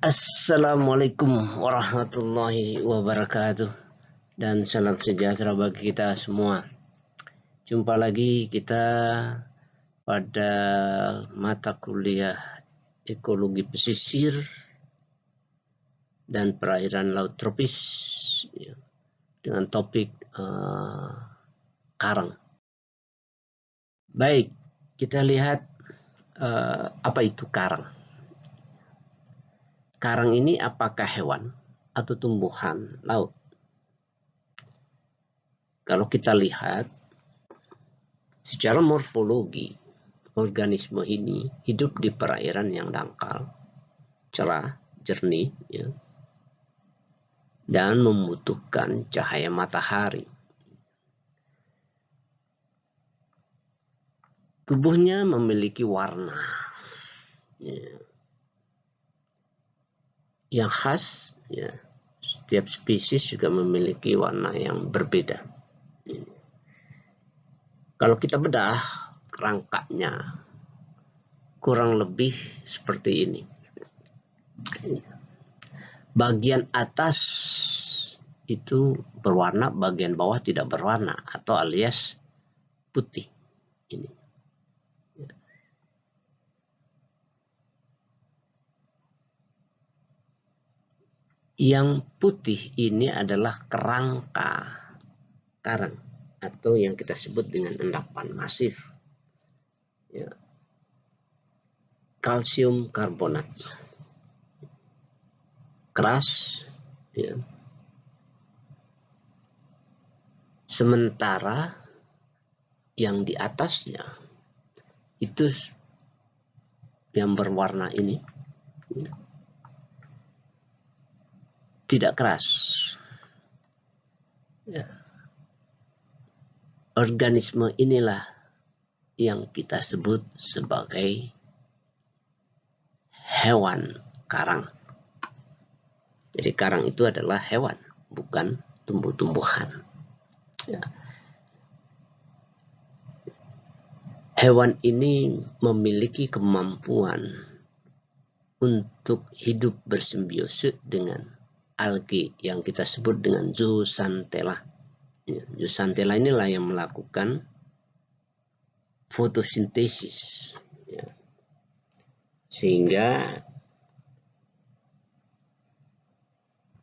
Assalamualaikum warahmatullahi wabarakatuh dan salam sejahtera bagi kita semua. Jumpa lagi kita pada mata kuliah ekologi pesisir dan perairan laut tropis dengan topik karang. Baik, kita lihat apa itu karang. Karang ini apakah hewan atau tumbuhan laut? Kalau kita lihat secara morfologi, organisme ini hidup di perairan yang dangkal, cerah, jernih, dan membutuhkan cahaya matahari. Tubuhnya memiliki warna yang khas. Setiap spesies juga memiliki warna yang berbeda. Kalau kita bedah kerangkanya, kurang lebih seperti ini. Bagian atas itu berwarna, bagian bawah tidak berwarna atau alias putih. Ini. Yang putih ini adalah kerangka karang atau yang kita sebut dengan endapan masif. Kalsium karbonat. Keras. Sementara yang di atasnya itu yang berwarna ini tidak keras. Organisme inilah yang kita sebut sebagai hewan karang. Jadi karang itu adalah hewan, bukan tumbuh-tumbuhan. Hewan ini memiliki kemampuan untuk hidup bersimbiosis dengan alge yang kita sebut dengan zooxanthella. Zooxanthella inilah yang melakukan fotosintesis, sehingga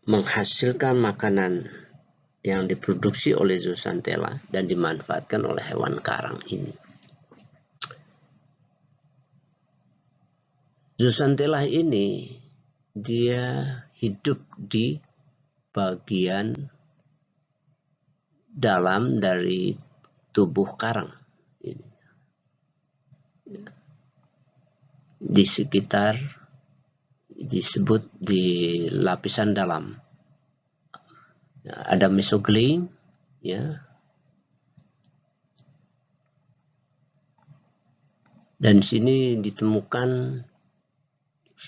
menghasilkan makanan yang diproduksi oleh zooxanthella dan dimanfaatkan oleh hewan karang ini. Zooxanthella ini dia hidup di bagian dalam dari tubuh karang. Di sekitar disebut di lapisan dalam. Ada mesoglea, dan di sini ditemukan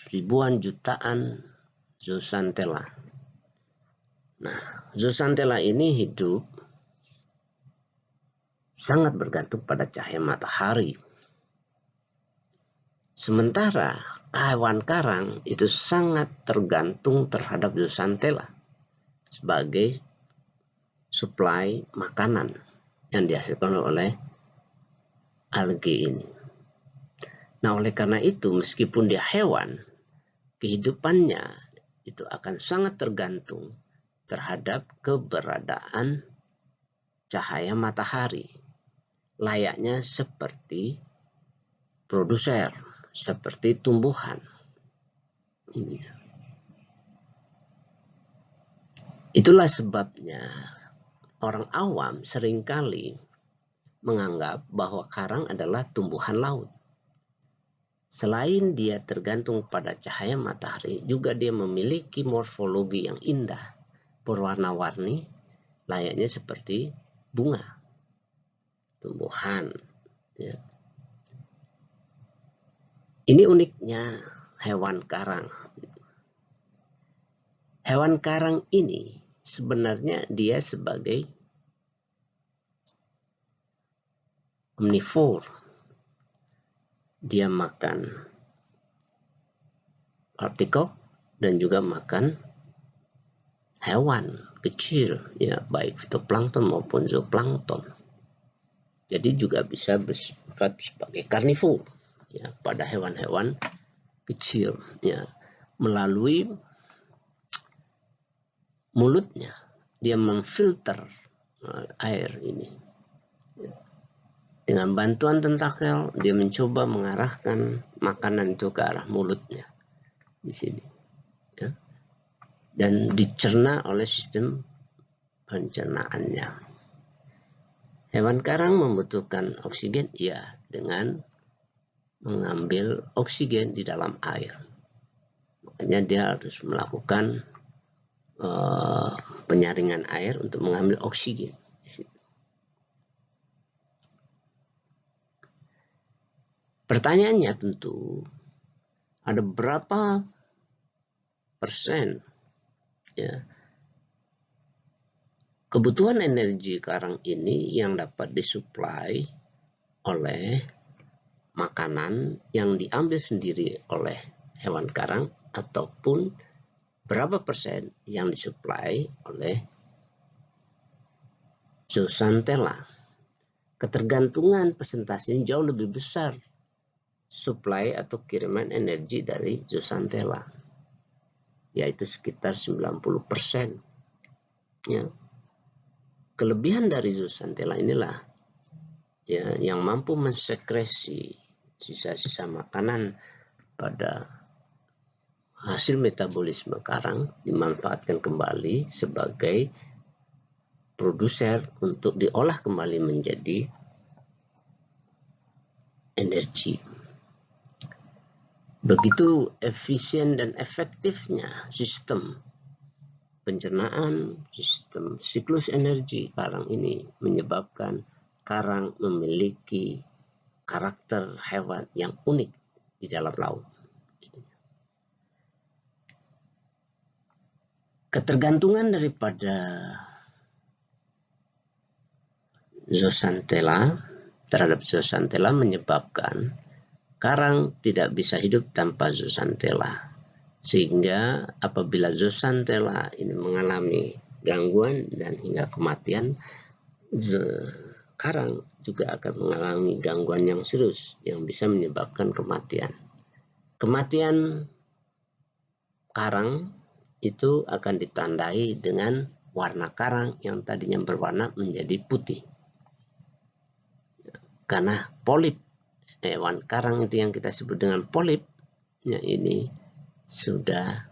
ribuan jutaan zooxanthella. Nah, zooxanthella ini hidup sangat bergantung pada cahaya matahari. Sementara hewan karang itu sangat tergantung terhadap zooxanthella sebagai suplai makanan yang dihasilkan oleh alge ini. Nah, oleh karena itu, meskipun dia hewan, kehidupannya itu akan sangat tergantung terhadap keberadaan cahaya matahari. Layaknya seperti produser, seperti tumbuhan. Itulah sebabnya orang awam seringkali menganggap bahwa karang adalah tumbuhan laut. Selain dia tergantung pada cahaya matahari, juga dia memiliki morfologi yang indah, berwarna-warni, layaknya seperti bunga, tumbuhan. Ini uniknya hewan karang. Hewan karang ini sebenarnya dia sebagai omnivore. Dia makan artikel, dan juga makan hewan kecil, ya, baik fitoplankton maupun zooplankton. Jadi juga bisa bersifat sebagai karnivor, ya, pada hewan-hewan kecil, ya, melalui mulutnya dia memfilter air ini. Dengan bantuan tentakel dia mencoba mengarahkan makanan itu ke arah mulutnya di sini, ya, dan dicerna oleh sistem pencernaannya. Hewan karang membutuhkan oksigen, ya, dengan mengambil oksigen di dalam air. Makanya dia harus melakukan penyaringan air untuk mengambil oksigen. Pertanyaannya tentu, ada berapa persen, ya, kebutuhan energi karang ini yang dapat disuplai oleh makanan yang diambil sendiri oleh hewan karang, ataupun berapa persen yang disuplai oleh zooxanthella. Ketergantungan persentasenya jauh lebih besar suplai atau kiriman energi dari zooxanthella, yaitu sekitar 90%. Ya. Kelebihan dari zooxanthella inilah, ya, yang mampu mensekresi sisa-sisa makanan pada hasil metabolisme karang, dimanfaatkan kembali sebagai produser untuk diolah kembali menjadi energi. Begitu efisien dan efektifnya sistem pencernaan, sistem siklus energi karang ini menyebabkan karang memiliki karakter hewan yang unik di dalam laut. Ketergantungan daripada zooxanthella terhadap zooxanthella menyebabkan karang tidak bisa hidup tanpa zooxanthella, sehingga apabila zooxanthella ini mengalami gangguan dan hingga kematian, karang juga akan mengalami gangguan yang serius yang bisa menyebabkan kematian. Kematian karang itu akan ditandai dengan warna karang yang tadinya berwarna menjadi putih, karena polip hewan karang itu yang kita sebut dengan polip, ya, ini sudah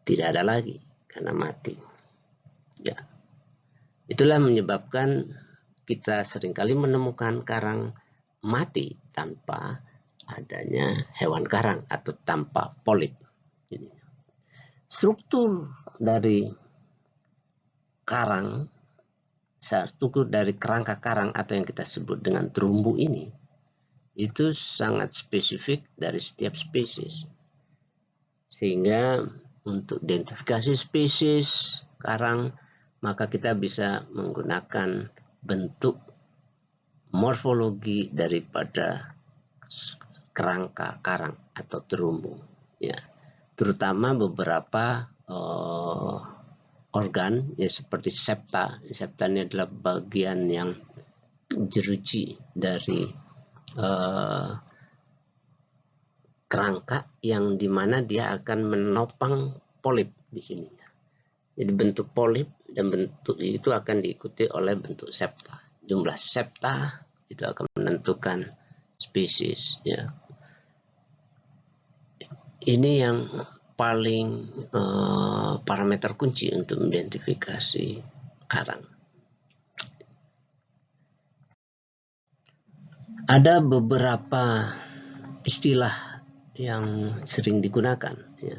tidak ada lagi karena mati. Ya, itulah menyebabkan kita seringkali menemukan karang mati tanpa adanya hewan karang atau tanpa polip. Struktur dari karang, struktur dari kerangka karang atau yang kita sebut dengan terumbu ini, itu sangat spesifik dari setiap spesies, sehingga untuk identifikasi spesies karang maka kita bisa menggunakan bentuk morfologi daripada kerangka karang atau terumbu, ya, terutama beberapa organ, ya, seperti septa. Septa ini adalah bagian yang jeruji dari kerangka yang dimana dia akan menopang polip di sini. Jadi bentuk polip dan bentuk itu akan diikuti oleh bentuk septa. Jumlah septa itu akan menentukan spesies, ya. Ini yang paling parameter kunci untuk mengidentifikasi karang. Ada beberapa istilah yang sering digunakan, ya,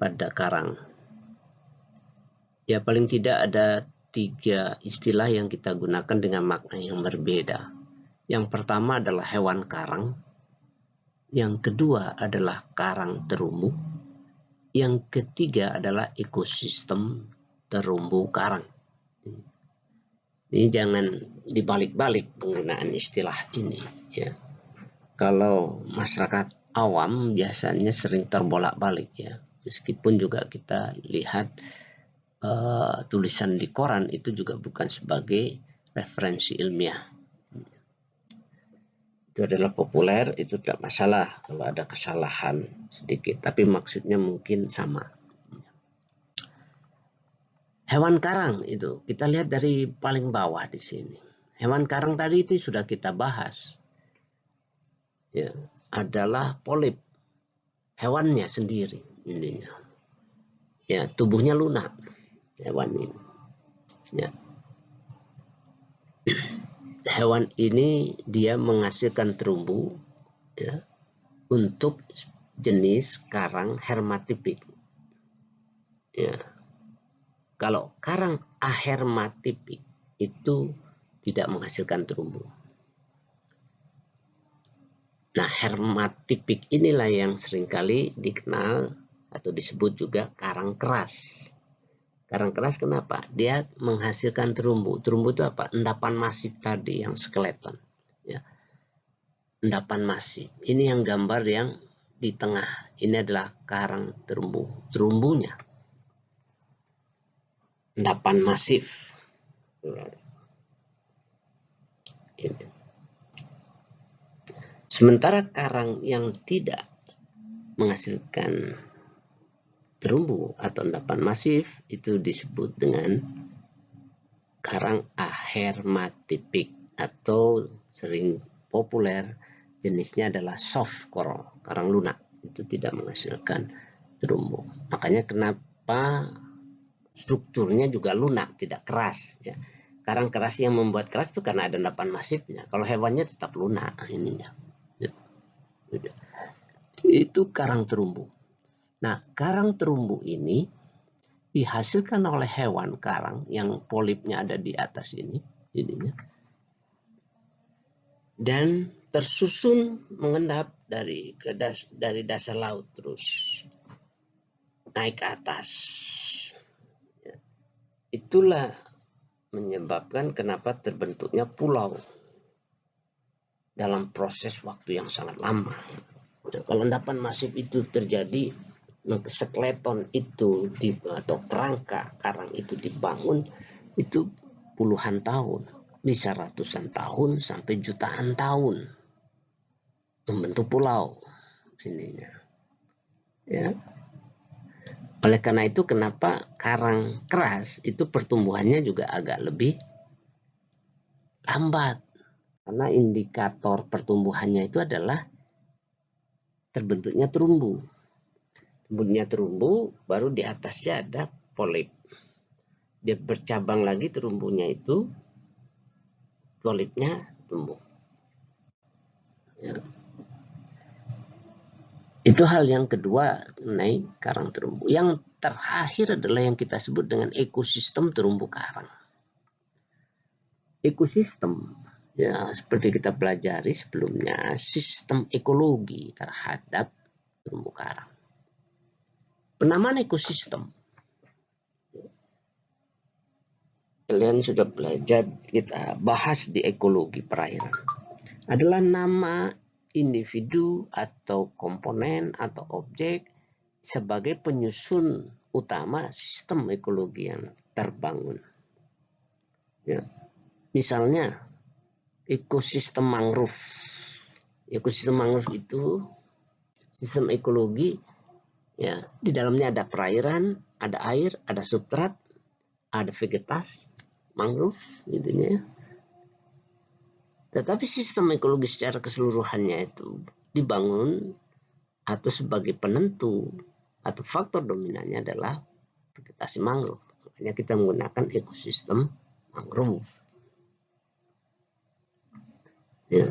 pada karang. Ya, paling tidak ada 3 istilah yang kita gunakan dengan makna yang berbeda. Yang pertama adalah hewan karang, yang kedua adalah karang terumbu, yang ketiga adalah ekosistem terumbu karang. Ini jangan dibalik-balik penggunaan istilah ini, ya. Kalau masyarakat awam biasanya sering terbolak-balik, ya. Meskipun juga kita lihat tulisan di koran itu juga bukan sebagai referensi ilmiah. Itu adalah populer, itu tidak masalah kalau ada kesalahan sedikit, tapi maksudnya mungkin sama. Hewan karang itu kita lihat dari paling bawah di sini. Hewan karang tadi itu sudah kita bahas, ya, adalah polip, hewannya sendiri ininya. Ya, tubuhnya lunak hewan ini. Ya. Hewan ini dia menghasilkan terumbu, ya, untuk jenis karang hermatipik. Ya. Kalau karang ahermatipik itu tidak menghasilkan terumbu. Nah, hermatipik inilah yang seringkali dikenal atau disebut juga karang keras. Karang keras kenapa? Dia menghasilkan terumbu. Terumbu itu apa? Endapan masif tadi yang skeleton. Ya. Endapan masif. Ini yang gambar yang di tengah. Ini adalah karang terumbu. Terumbunya. Endapan masif. Ini. Sementara karang yang tidak menghasilkan terumbu atau endapan masif itu disebut dengan karang ahermatipik atau sering populer jenisnya adalah soft coral, karang lunak, itu tidak menghasilkan terumbu. Makanya kenapa strukturnya juga lunak, tidak keras, ya. Karang keras yang membuat keras itu karena ada endapan masifnya. Kalau hewannya tetap lunak ininya. Itu karang terumbu. Nah, karang terumbu ini dihasilkan oleh hewan karang yang polipnya ada di atas ini, ininya, dan tersusun mengendap dari dasar laut terus naik ke atas. Ya. Itulah menyebabkan kenapa terbentuknya pulau dalam proses waktu yang sangat lama. Kalau endapan masif itu terjadi, skeleton itu atau kerangka karang itu dibangun itu puluhan tahun, bisa ratusan tahun sampai jutaan tahun membentuk pulau ininya. Ya. Oleh karena itu kenapa karang keras itu pertumbuhannya juga agak lebih lambat, karena indikator pertumbuhannya itu adalah terbentuknya terumbu. Terbentuknya terumbu, baru di atasnya ada polip. Dia bercabang lagi terumbunya itu, polipnya tumbuh. Ya. Itu hal yang kedua mengenai karang terumbu. Yang terakhir adalah yang kita sebut dengan ekosistem terumbu karang. Ekosistem, ya seperti kita pelajari sebelumnya, sistem ekologi terhadap terumbu karang. Penamaan ekosistem, kalian sudah belajar, kita bahas di ekologi perairan, adalah nama individu atau komponen atau objek sebagai penyusun utama sistem ekologi yang terbangun. Ya. Misalnya ekosistem mangrove. Ekosistem mangrove itu sistem ekologi, ya, di dalamnya ada perairan, ada air, ada substrat, ada vegetasi mangrove gitu ya. Tetapi sistem ekologi secara keseluruhannya itu dibangun atau sebagai penentu atau faktor dominannya adalah vegetasi mangrove. Makanya kita menggunakan ekosistem mangrove. Ya.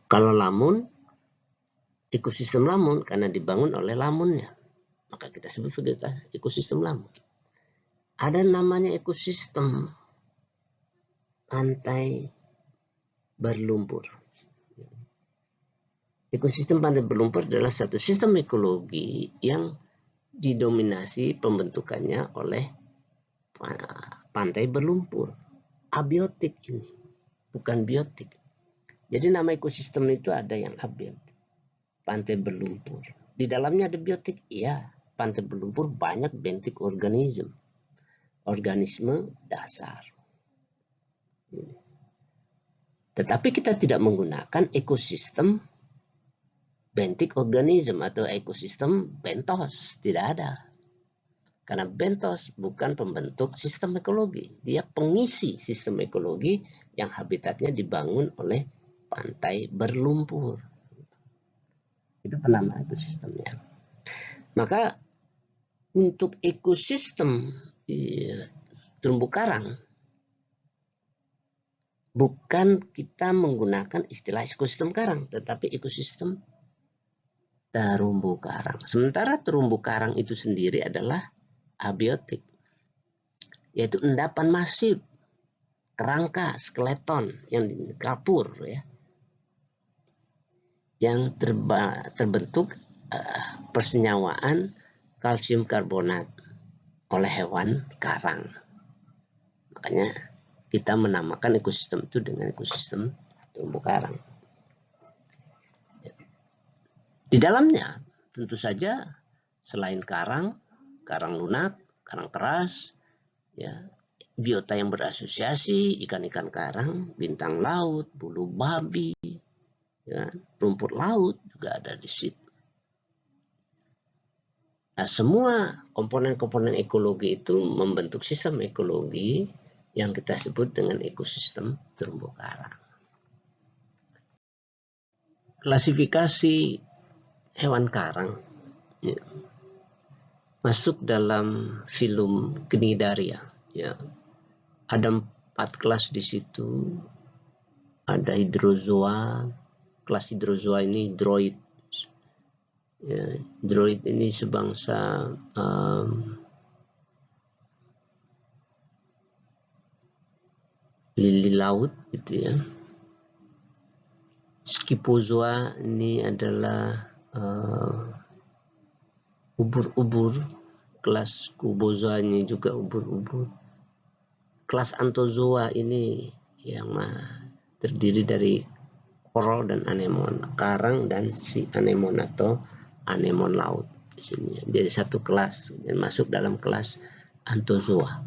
Kalau lamun, ekosistem lamun karena dibangun oleh lamunnya, maka kita sebut vegetasi ekosistem lamun. Ada namanya ekosistem pantai berlumpur. Ekosistem pantai berlumpur adalah satu sistem ekologi yang didominasi pembentukannya oleh pantai berlumpur. Abiotik ini, bukan biotik. Jadi nama ekosistem itu ada yang abiotik, pantai berlumpur. Di dalamnya ada biotik, iya. pantai berlumpur banyak bentuk organisme dasar. Tetapi kita tidak menggunakan ekosistem bentuk organisme atau ekosistem bentos, tidak ada. Karena bentos bukan pembentuk sistem ekologi, dia pengisi sistem ekologi yang habitatnya dibangun oleh pantai berlumpur. Itu penama ekosistemnya. Maka untuk ekosistem terumbu karang, bukan kita menggunakan istilah ekosistem karang, tetapi ekosistem terumbu karang. Sementara terumbu karang itu sendiri adalah abiotik, yaitu endapan masif, kerangka, skeleton yang kapur, ya, yang terbentuk persenyawaan kalsium karbonat oleh hewan karang. Makanya kita menamakan ekosistem itu dengan ekosistem terumbu karang. Di dalamnya tentu saja selain karang, karang lunak, karang keras, ya, biota yang berasosiasi, ikan-ikan karang, bintang laut, bulu babi, ya, rumput laut juga ada di situ. Nah, semua komponen-komponen ekologi itu membentuk sistem ekologi yang kita sebut dengan ekosistem terumbu karang. Klasifikasi hewan karang, ya, masuk dalam filum Cnidaria. Ya, ada 4 kelas di situ. Ada hidrozoa, kelas hidrozoa ini hidroid. Ya, hidroid ini sebangsa lili laut, gitu ya. Scyphozoa ini adalah ubur-ubur. Kelas Cubozoa ini juga ubur-ubur. Kelas Anthozoa ini yang terdiri dari coral dan anemon, karang dan si anemon atau anemon laut. Di sini jadi satu kelas dan masuk dalam kelas Anthozoa.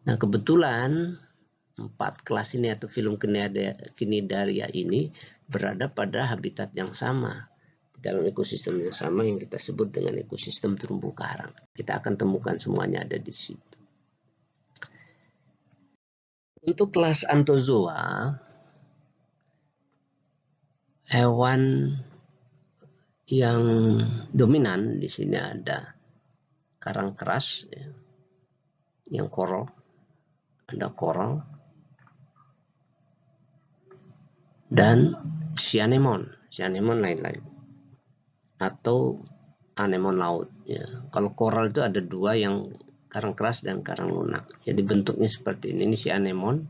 Nah, kebetulan 4 kelas ini atau filum Cnidaria ini berada pada habitat yang sama, dalam ekosistem yang sama yang kita sebut dengan ekosistem terumbu karang. Kita akan temukan semuanya ada di situ. Untuk kelas Anthozoa, hewan yang dominan di sini ada karang keras, ya, yang coral, ada coral, dan cyanemon lain-lain, atau anemon laut. Ya. Kalau coral itu ada 2, yang karang keras dan karang lunak. Jadi bentuknya seperti ini. Ini cyanemon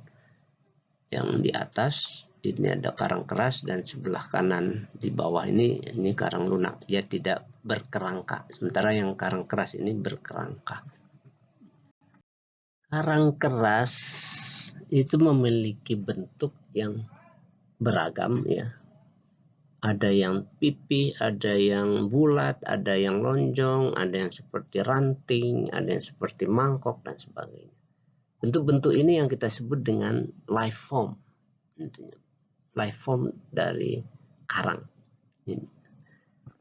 yang di atas, ini ada karang keras, dan sebelah kanan di bawah ini karang lunak. Dia tidak berkerangka, sementara yang karang keras ini berkerangka. Karang keras itu memiliki bentuk yang beragam, ya. Ada yang pipih, ada yang bulat, ada yang lonjong, ada yang seperti ranting, ada yang seperti mangkok, dan sebagainya. Bentuk-bentuk ini yang kita sebut dengan life form. Life form dari karang,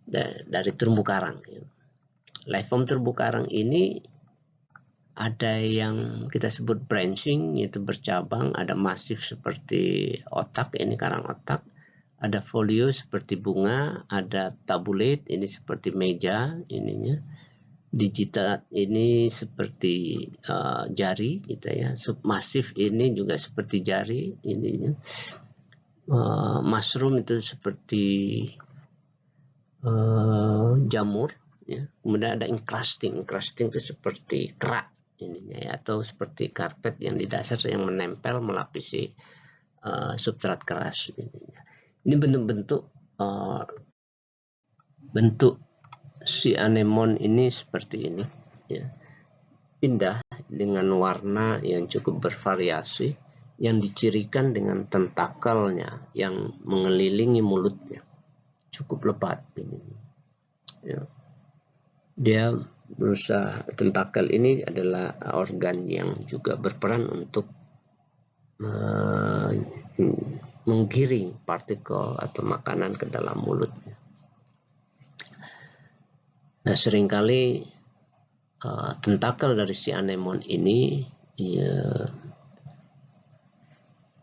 dari terumbu karang. Life form terumbu karang ini ada yang kita sebut branching, yaitu bercabang, ada masif seperti otak, ini karang otak, ada folio seperti bunga, ada tabulate, ini seperti meja, ininya, digitat ini seperti jari, gitu ya, submasif ini juga seperti jari, ininya, mushroom itu seperti jamur, ya. Kemudian ada encrusting itu seperti kerak ininya, ya, atau seperti karpet yang di dasar yang menempel melapisi substrat keras ininya. Ini bentuk-bentuk bentuk si anemon ini seperti ini, ya. Indah dengan warna yang cukup bervariasi, yang dicirikan dengan tentakelnya yang mengelilingi mulutnya, cukup lebat ini, ya. Dia berusaha, tentakel ini adalah organ yang juga berperan untuk menggiring partikel atau makanan ke dalam mulutnya. Nah, seringkali tentakel dari si anemon ini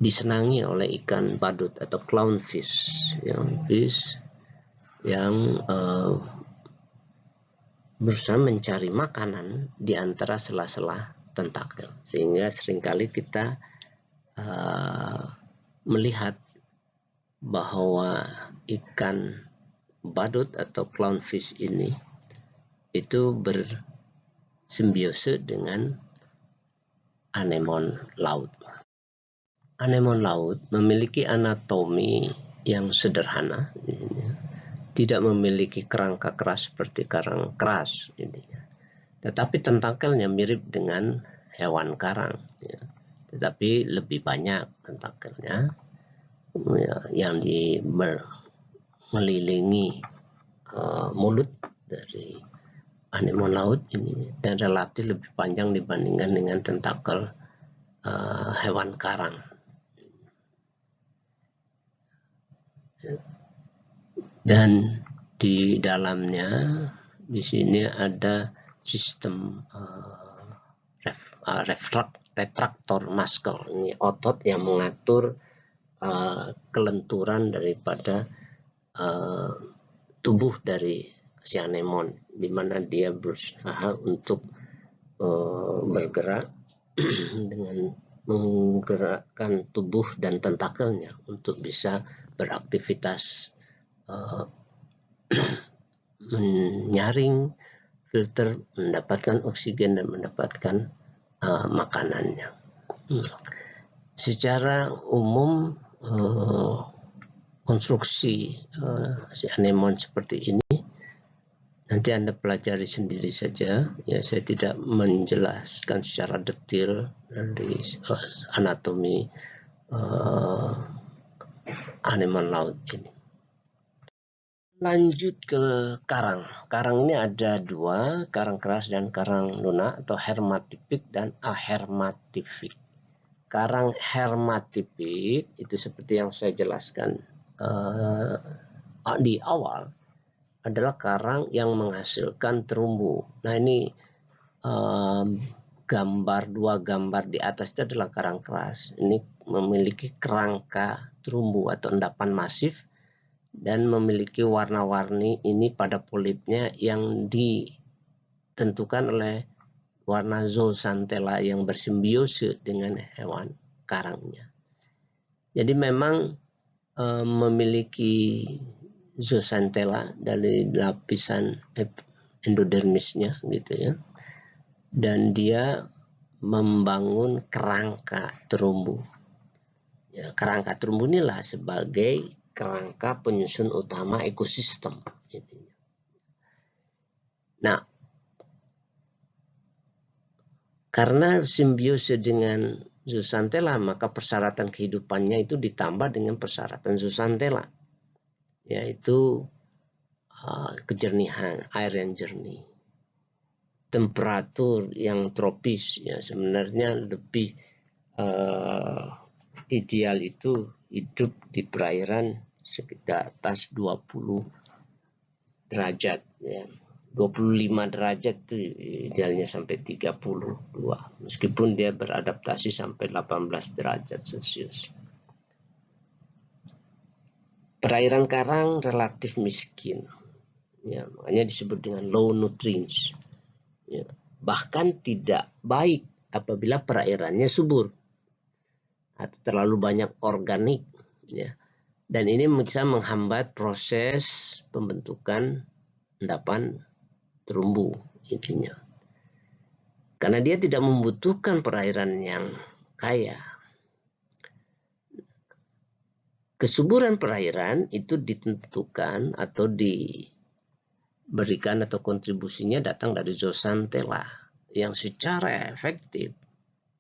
disenangi oleh ikan badut atau clownfish, yang berusaha mencari makanan di antara sela-sela tentakel, sehingga seringkali kita melihat bahwa ikan badut atau clownfish ini itu bersimbiose dengan anemon laut. Anemon laut memiliki anatomi yang sederhana, tidak memiliki kerangka keras seperti karang keras, tetapi tentakelnya mirip dengan hewan karang, tetapi lebih banyak tentakelnya yang melilingi mulut dari anemon laut ini, dan relatif lebih panjang dibandingkan dengan tentakel hewan karang. Dan di dalamnya di sini ada sistem retraktor muscle, ini otot yang mengatur kelenturan daripada tubuh dari si anemon, di mana dia berusaha untuk bergerak dengan menggerakkan tubuh dan tentakelnya untuk bisa beraktivitas menyaring, filter, mendapatkan oksigen dan mendapatkan makanannya. Secara umum konstruksi si anemon seperti ini nanti Anda pelajari sendiri saja, ya. Saya tidak menjelaskan secara detail dari anatomi anemon laut ini. Lanjut ke karang. Karang ini ada dua, karang keras dan karang lunak, atau hermatipik dan ahermatipik. Karang hermatipik itu seperti yang saya jelaskan di awal, adalah karang yang menghasilkan terumbu. Nah, ini dua gambar di atas itu adalah karang keras. Ini memiliki kerangka terumbu atau endapan masif dan memiliki warna-warni ini pada polipnya yang ditentukan oleh warna zooxanthella yang bersimbiose dengan hewan karangnya. Jadi memang memiliki zooxanthella dari lapisan endodermisnya, gitu ya, dan dia membangun kerangka terumbu. Ya, kerangka terumbu inilah sebagai kerangka penyusun utama ekosistem. Nah, karena simbiose dengan zooxanthella, maka persyaratan kehidupannya itu ditambah dengan persyaratan zooxanthella, yaitu kejernihan, air yang jernih, temperatur yang tropis, ya. Sebenarnya lebih ideal itu hidup di perairan sekitar atas 20 derajat, ya. 25 derajat itu idealnya sampai 32, meskipun dia beradaptasi sampai 18 derajat Celcius. Perairan karang relatif miskin, ya, makanya disebut dengan low nutrients, ya. Bahkan tidak baik apabila perairannya subur atau terlalu banyak organik, ya. Dan ini bisa menghambat proses pembentukan endapan terumbu, intinya. Karena dia tidak membutuhkan perairan yang kaya. Kesuburan perairan itu ditentukan atau diberikan atau kontribusinya datang dari zooxanthella yang secara efektif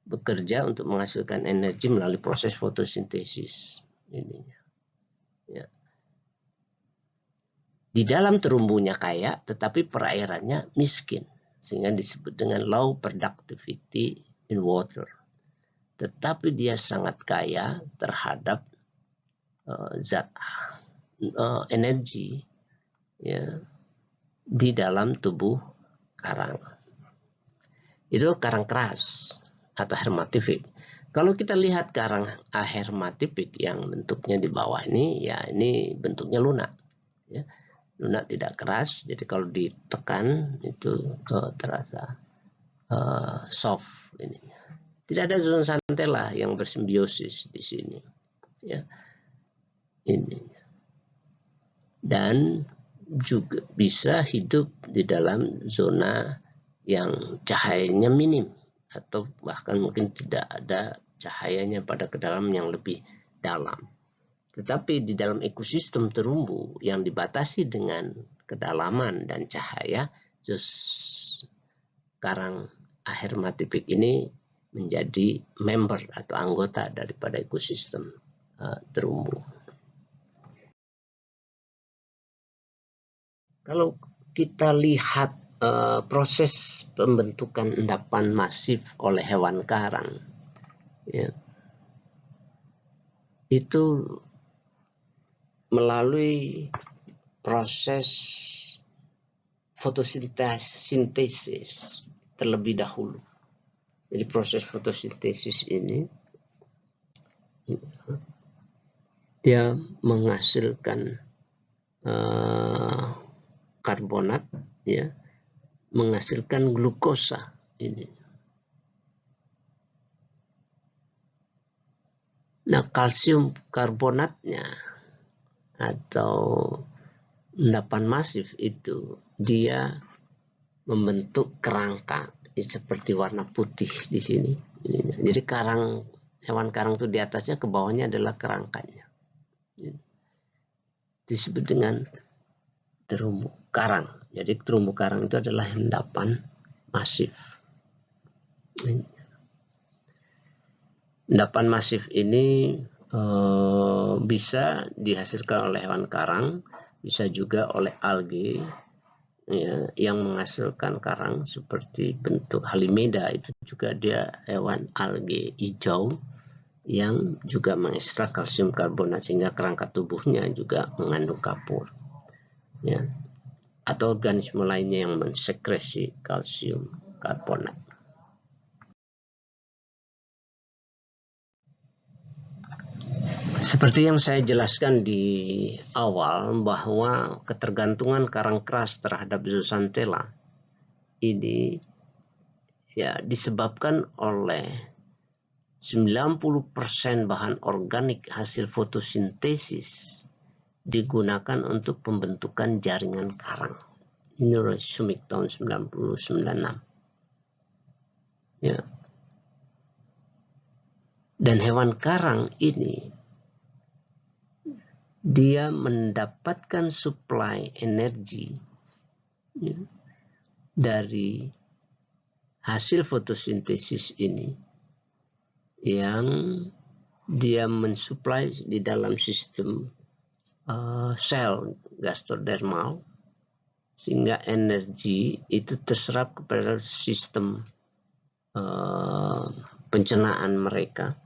bekerja untuk menghasilkan energi melalui proses fotosintesis. Ininya. Ya. Di dalam terumbunya kaya, tetapi perairannya miskin. sehingga disebut dengan low productivity in water. Tetapi dia sangat kaya terhadap zat energi ya, di dalam tubuh karang. Itu karang keras atau hermatipik. Kalau kita lihat karang ahermatipik yang bentuknya di bawah ini, ya ini bentuknya lunak. Ya. Lunak tidak keras, jadi kalau ditekan itu terasa soft. Ini. Tidak ada zooxanthella yang bersimbiosis di sini. Ya. Ini. Dan juga bisa hidup di dalam zona yang cahayanya minim atau bahkan mungkin tidak ada cahayanya pada kedalaman yang lebih dalam. Tetapi di dalam ekosistem terumbu yang dibatasi dengan kedalaman dan cahaya, karang ahermatipik ini menjadi member atau anggota daripada ekosistem terumbu. Kalau kita lihat proses pembentukan endapan masif oleh hewan karang, ya, itu melalui proses fotosintesis terlebih dahulu. Jadi proses fotosintesis ini dia menghasilkan karbonat, ya, menghasilkan glukosa ini. Nah, kalsium karbonatnya atau endapan masif itu dia membentuk kerangka seperti warna putih di sini. Jadi hewan karang itu di atasnya, ke bawahnya adalah kerangkanya. Disebut dengan terumbu karang. Jadi terumbu karang itu adalah endapan masif. Endapan masif ini bisa dihasilkan oleh hewan karang, bisa juga oleh alge, ya, yang menghasilkan karang seperti bentuk halimeda. Itu juga dia hewan alge hijau yang juga mengekstrak kalsium karbonat sehingga kerangka tubuhnya juga mengandung kapur, ya, atau organisme lainnya yang mensekresi kalsium karbonat. Seperti yang saya jelaskan di awal bahwa ketergantungan karang keras terhadap zooxanthella ini ya disebabkan oleh 90% bahan organik hasil fotosintesis digunakan untuk pembentukan jaringan karang. Ini oleh Sumik tahun 1996. Ya. Dan hewan karang ini dia mendapatkan suplai energi, ya, dari hasil fotosintesis ini yang dia mensuplai di dalam sistem sel gastrodermal, sehingga energi itu terserap kepada sistem pencernaan mereka,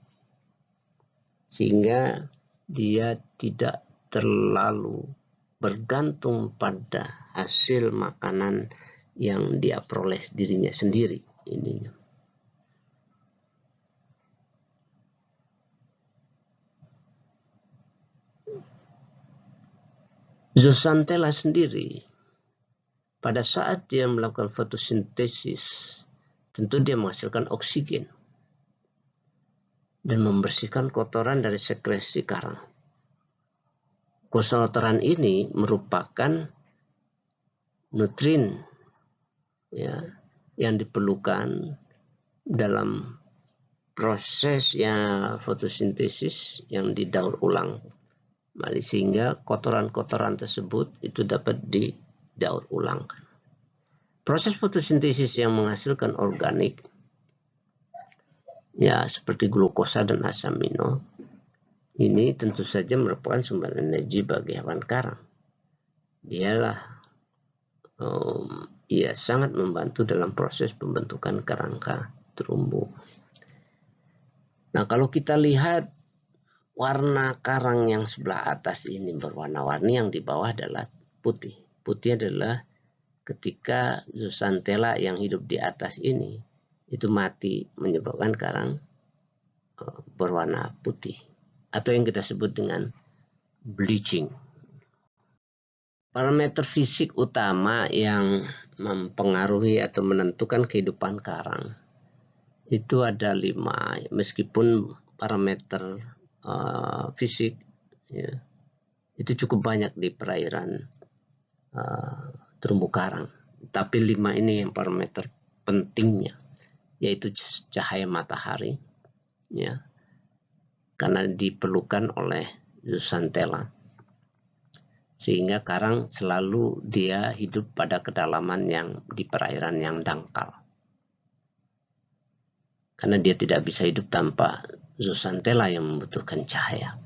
sehingga dia tidak terlalu bergantung pada hasil makanan yang dia peroleh dirinya sendiri. Ini. Zooxanthella sendiri pada saat dia melakukan fotosintesis tentu dia menghasilkan oksigen dan membersihkan kotoran dari sekresi karang. Kotoran ini merupakan nutrien, ya, yang diperlukan dalam prosesnya fotosintesis yang didaur ulang, sehingga kotoran-kotoran tersebut itu dapat didaur ulang. Proses fotosintesis yang menghasilkan organik, ya, seperti glukosa dan asam amino, ini tentu saja merupakan sumber energi bagi hewan karang. Dialah ia sangat membantu dalam proses pembentukan kerangka terumbu. Nah, kalau kita lihat warna karang yang sebelah atas ini berwarna-warni, yang di bawah adalah putih. Putih adalah ketika zooxanthella yang hidup di atas ini itu mati, menyebabkan karang berwarna putih atau yang kita sebut dengan bleaching. Parameter fisik utama yang mempengaruhi atau menentukan kehidupan karang itu ada 5, meskipun parameter fisik ya, itu cukup banyak di perairan terumbu karang, tapi 5 ini yang parameter pentingnya, yaitu cahaya matahari ya, karena diperlukan oleh zooxanthella, sehingga karang selalu dia hidup pada kedalaman yang di perairan yang dangkal, karena dia tidak bisa hidup tanpa zooxanthella yang membutuhkan cahaya.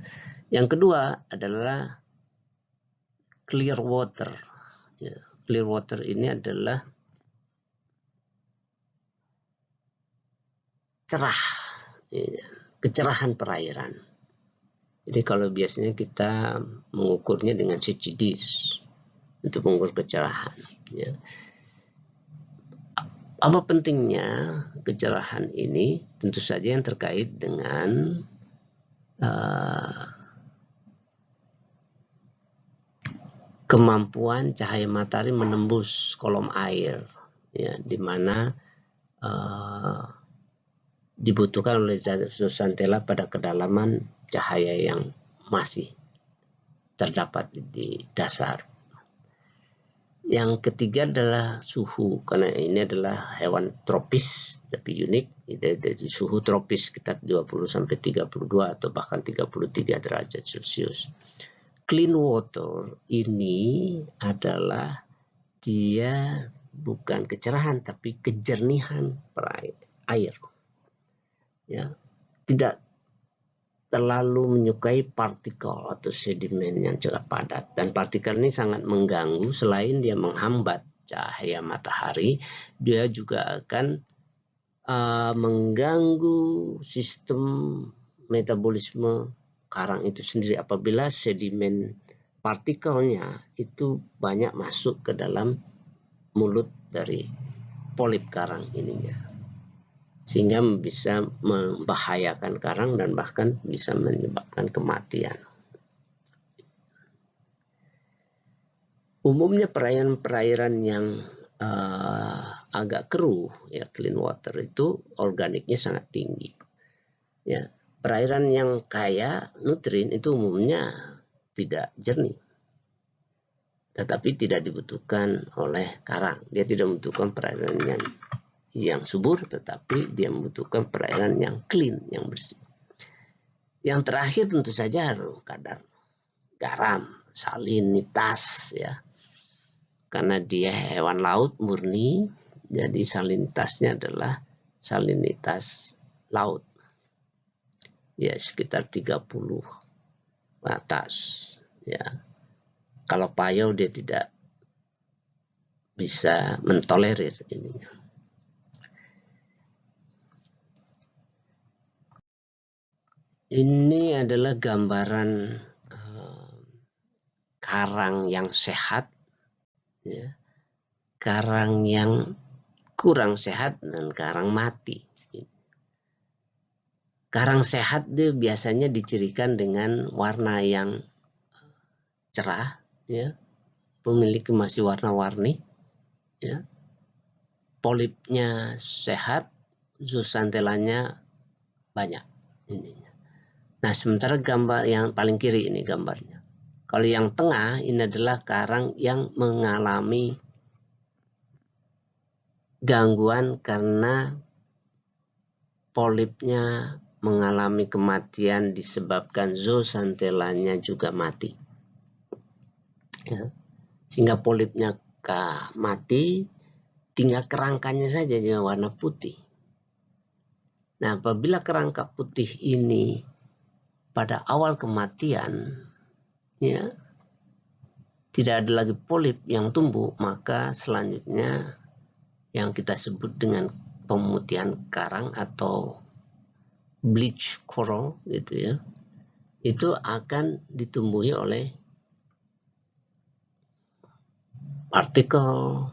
Yang kedua adalah clear water. Ya, clear water ini adalah cerah, ya, kecerahan perairan. Jadi kalau biasanya kita mengukurnya dengan CCDs untuk mengukur kecerahan. Ya. Apa pentingnya kecerahan ini? Tentu saja yang terkait dengan kemampuan cahaya matahari menembus kolom air, ya, di mana dibutuhkan oleh zooxanthella pada kedalaman cahaya yang masih terdapat di dasar. Yang ketiga adalah suhu, karena ini adalah hewan tropis tapi unik. Dari suhu tropis sekitar 20-32 atau bahkan 33 derajat Celcius. Clean water ini adalah dia bukan kecerahan tapi kejernihan air. Ya, tidak terlalu menyukai partikel atau sedimen yang cepat padat, dan partikel ini sangat mengganggu. Selain dia menghambat cahaya matahari, dia juga akan mengganggu sistem metabolisme karang itu sendiri apabila sedimen partikelnya itu banyak masuk ke dalam mulut dari polip karang ininya, sehingga bisa membahayakan karang dan bahkan bisa menyebabkan kematian. Umumnya perairan yang agak keruh, ya, clean water itu organiknya sangat tinggi. Ya, perairan yang kaya nutrien itu umumnya tidak jernih, tetapi tidak dibutuhkan oleh karang. Dia tidak membutuhkan perairan yang subur, tetapi dia membutuhkan perairan yang clean, yang bersih. Yang terakhir tentu saja harus kadar garam, salinitas, ya, karena dia hewan laut murni, jadi salinitasnya adalah salinitas laut, ya, sekitar 30 atas, ya. Kalau payau dia tidak bisa mentolerir ininya. Ini adalah gambaran karang yang sehat, ya, karang yang kurang sehat, dan karang mati. Karang sehat dia biasanya dicirikan dengan warna yang cerah, ya, memiliki masih warna-warni, ya, polipnya sehat, zooxanthellanya banyak ininya. Nah, sementara gambar yang paling kiri ini gambarnya. Kalau yang tengah ini adalah karang yang mengalami gangguan karena polipnya mengalami kematian disebabkan zooxanthellanya juga mati. Ya. Sehingga polipnya mati, tinggal kerangkanya saja yang warna putih. Nah, apabila kerangka putih ini pada awal kematian, ya, tidak ada lagi polip yang tumbuh, maka selanjutnya yang kita sebut dengan pemutihan karang atau bleach coral gitu ya, itu akan ditumbuhi oleh partikel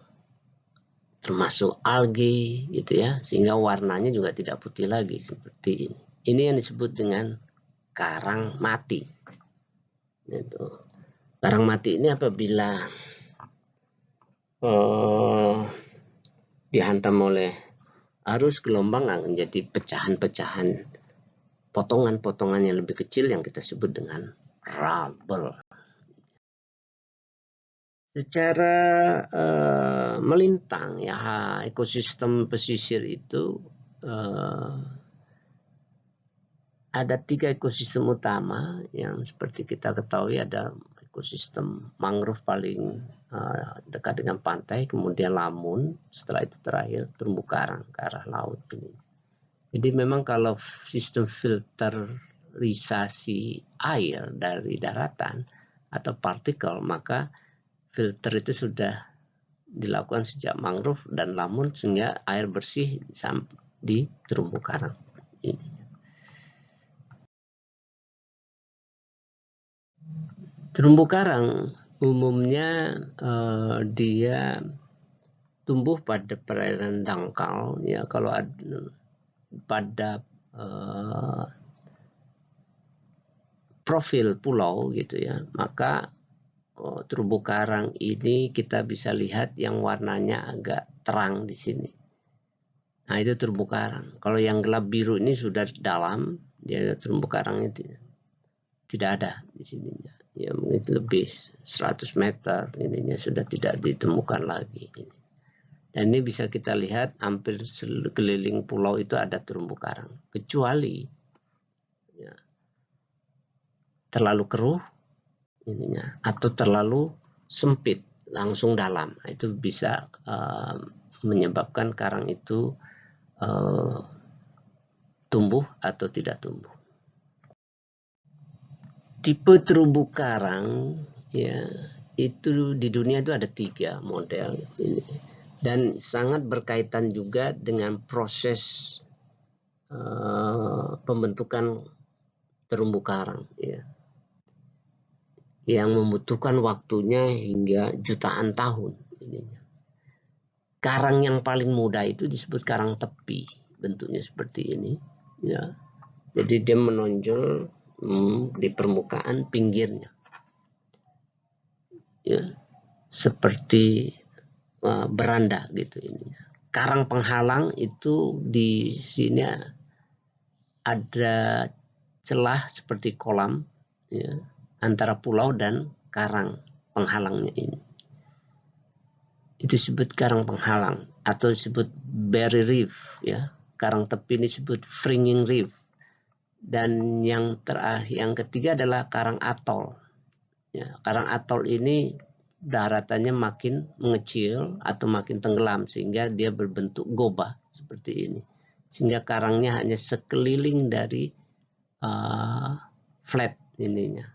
termasuk algae gitu ya, sehingga warnanya juga tidak putih lagi seperti ini. Ini yang disebut dengan karang mati. Gitu. Karang mati ini apabila dihantam oleh arus gelombang akan menjadi pecahan-pecahan, potongan-potongan yang lebih kecil yang kita sebut dengan rubble. Secara melintang ya, ekosistem pesisir itu ada 3 ekosistem utama yang seperti kita ketahui. Ada ekosistem mangrove paling dekat dengan pantai, kemudian lamun, setelah itu terakhir terumbu karang ke arah laut ini. Jadi memang kalau sistem filterisasi air dari daratan atau partikel, maka filter itu sudah dilakukan sejak mangrove dan lamun sehingga air bersih di terumbu karang ini. Terumbu karang umumnya dia tumbuh pada perairan dangkal ya. Kalau pada profil pulau gitu ya, maka terumbu karang ini kita bisa lihat yang warnanya agak terang di sini. Nah, itu terumbu karang. Kalau yang gelap biru ini sudah dalam, dia terumbu karangnya tidak ada di sininya. Ya mungkin lebih 100 meter ininya sudah tidak ditemukan lagi. Dan ini bisa kita lihat hampir sekeliling pulau itu ada terumbu karang. Kecuali ya, terlalu keruh ininya atau terlalu sempit langsung dalam. Nah, itu bisa menyebabkan karang itu tumbuh atau tidak tumbuh. Tipe terumbu karang ya itu di dunia itu ada 3 model ini, dan sangat berkaitan juga dengan proses pembentukan terumbu karang ya, yang membutuhkan waktunya hingga jutaan tahun. Karang yang paling mudah itu disebut karang tepi, bentuknya seperti ini ya. Jadi dia menonjol di permukaan pinggirnya ya, seperti beranda gitu ini. Karang penghalang itu di sini ada celah seperti kolam ya, antara pulau dan karang penghalangnya ini. Itu disebut karang penghalang atau disebut barrier reef ya. Karang tepi ini disebut fringing reef. Dan yang terakhir, yang ketiga adalah karang atol. Ya, karang atol ini daratannya makin mengecil atau makin tenggelam sehingga dia berbentuk gobah seperti ini. Sehingga karangnya hanya sekeliling dari flat ininya,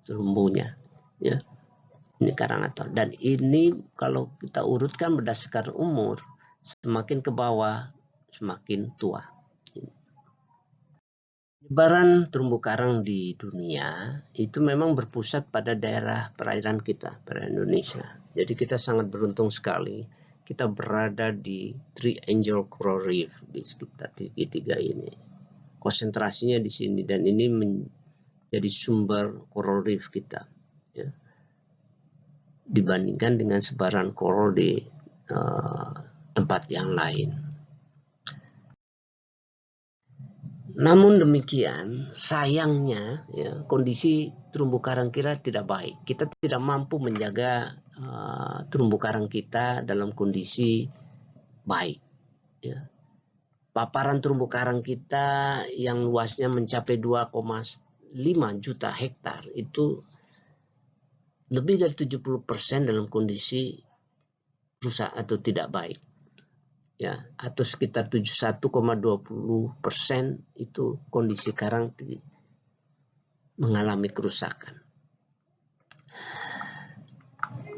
terumbunya. Ya, ini karang atol. Dan ini kalau kita urutkan berdasarkan umur, semakin ke bawah semakin tua. Penyebaran terumbu karang di dunia itu memang berpusat pada daerah perairan kita, perairan Indonesia. Jadi kita sangat beruntung sekali kita berada di Triangle Coral Reef di sekitar segitiga ini. Konsentrasinya di sini dan ini menjadi sumber coral reef kita ya, dibandingkan dengan sebaran coral di tempat yang lain. Namun demikian, sayangnya ya, kondisi terumbu karang kita tidak baik. Kita tidak mampu menjaga terumbu karang kita dalam kondisi baik. Ya. Paparan terumbu karang kita yang luasnya mencapai 2,5 juta hektar itu lebih dari 70% dalam kondisi rusak atau tidak baik. Ya, atau sekitar 71,20% itu kondisi karang mengalami kerusakan.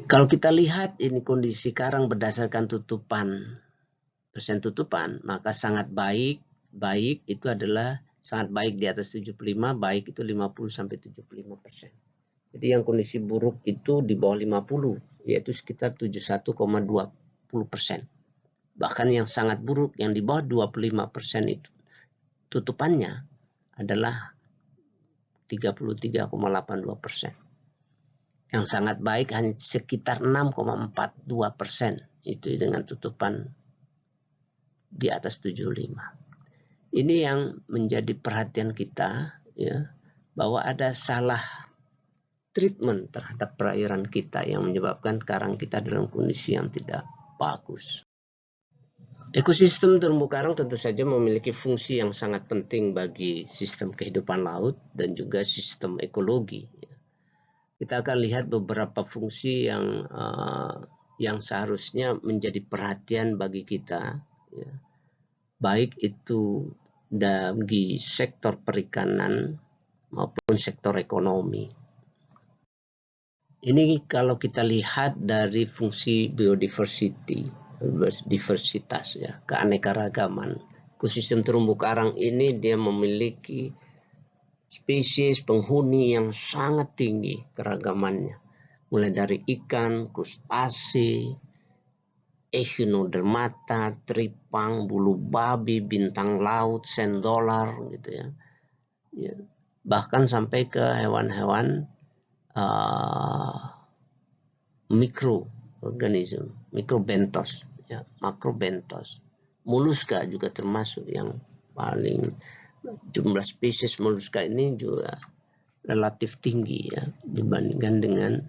Kalau kita lihat ini kondisi karang berdasarkan persen tutupan, maka sangat baik itu adalah sangat baik di atas 75, baik itu 50 sampai 75%. Jadi yang kondisi buruk itu di bawah 50, yaitu sekitar 71,20%. Bahkan yang sangat buruk yang di bawah 25% itu tutupannya adalah 33,82%. Yang sangat baik hanya sekitar 6,42%, itu dengan tutupan di atas 75. Ini yang menjadi perhatian kita, ya, bahwa ada salah treatment terhadap perairan kita yang menyebabkan karang kita dalam kondisi yang tidak bagus. Ekosistem terumbu karang tentu saja memiliki fungsi yang sangat penting bagi sistem kehidupan laut dan juga sistem ekologi. Kita akan lihat beberapa fungsi yang seharusnya menjadi perhatian bagi kita, ya. Baik itu bagi sektor perikanan maupun sektor ekonomi. Ini kalau kita lihat dari fungsi diversitas, ya, keanekaragaman. Ekosistem terumbu karang ini dia memiliki spesies penghuni yang sangat tinggi keragamannya. Mulai dari ikan, krustase, echinodermata, teripang, bulu babi, bintang laut, sendolar, gitu ya. Ya. Bahkan sampai ke hewan-hewan mikroorganisme, mikrobentos, ya, makrobentos. Moluska juga termasuk yang paling, jumlah spesies moluska ini juga relatif tinggi, ya, dibandingkan dengan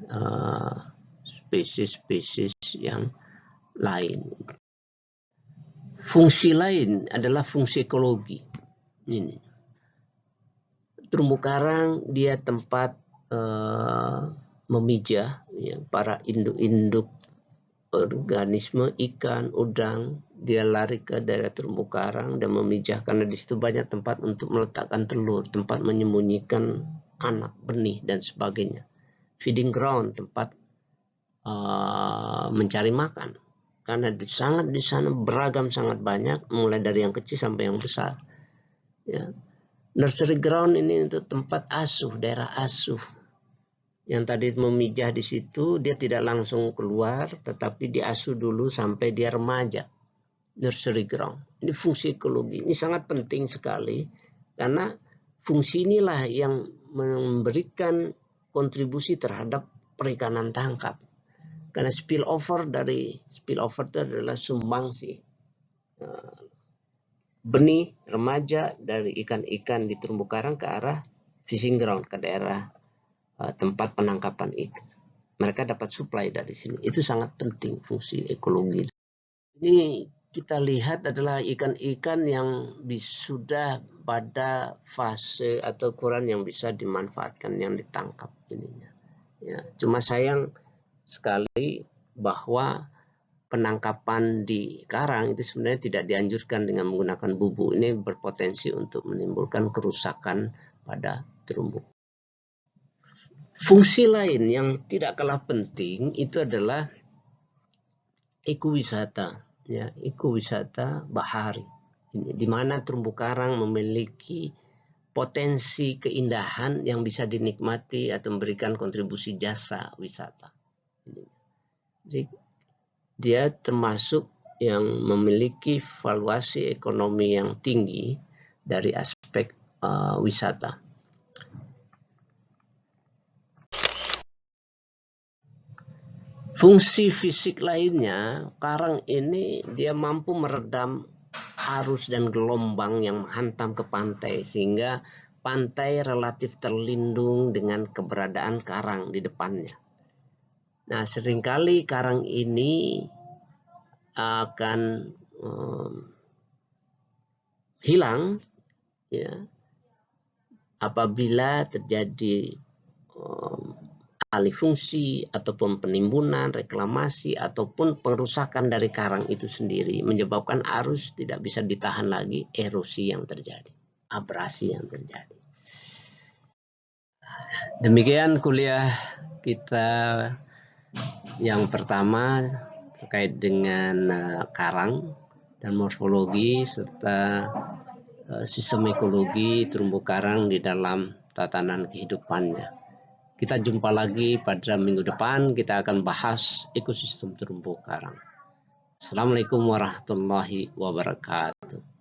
spesies-spesies yang lain. Fungsi lain adalah fungsi ekologi. Ini terumbu karang dia tempat memijah, ya, para induk-induk organisme ikan, udang, dia lari ke daerah terumbu karang dan memijah karena di situ banyak tempat untuk meletakkan telur, tempat menyembunyikan anak, benih dan sebagainya. Feeding ground, tempat mencari makan. Karena di sana beragam sangat banyak, mulai dari yang kecil sampai yang besar. Ya. Nursery ground ini untuk tempat asuh, daerah asuh. Yang tadi memijah di situ, dia tidak langsung keluar, tetapi diasuh dulu sampai dia remaja. Nursery ground. Ini fungsi ekologi. Ini sangat penting sekali, karena fungsi inilah yang memberikan kontribusi terhadap perikanan tangkap. Karena spillover itu adalah sumbangsi benih remaja dari ikan-ikan di terumbu karang ke arah fishing ground, ke daerah tempat penangkapan ikan. Mereka dapat supply dari sini. Itu sangat penting fungsi ekologi. Ini kita lihat adalah ikan-ikan yang sudah pada fase atau ukuran yang bisa dimanfaatkan, yang ditangkap ininya. Ya, cuma sayang sekali bahwa penangkapan di karang itu sebenarnya tidak dianjurkan dengan menggunakan bubu. Ini berpotensi untuk menimbulkan kerusakan pada terumbu. Fungsi lain yang tidak kalah penting itu adalah ekowisata, ya, ekowisata bahari. Di mana terumbu karang memiliki potensi keindahan yang bisa dinikmati atau memberikan kontribusi jasa wisata. Jadi, dia termasuk yang memiliki valuasi ekonomi yang tinggi dari aspek wisata. Fungsi fisik lainnya, karang ini dia mampu meredam arus dan gelombang yang menghantam ke pantai, sehingga pantai relatif terlindung dengan keberadaan karang di depannya. Nah, seringkali karang ini akan hilang, ya, apabila terjadi alih fungsi ataupun penimbunan, reklamasi ataupun pengerusakan dari karang itu sendiri, menyebabkan arus tidak bisa ditahan lagi, erosi yang terjadi, abrasi yang terjadi. Demikian kuliah kita Yang pertama terkait dengan karang dan morfologi serta sistem ekologi terumbu karang di dalam tatanan kehidupannya. Kita jumpa lagi pada minggu depan, kita akan bahas ekosistem terumbu karang. Assalamualaikum warahmatullahi wabarakatuh.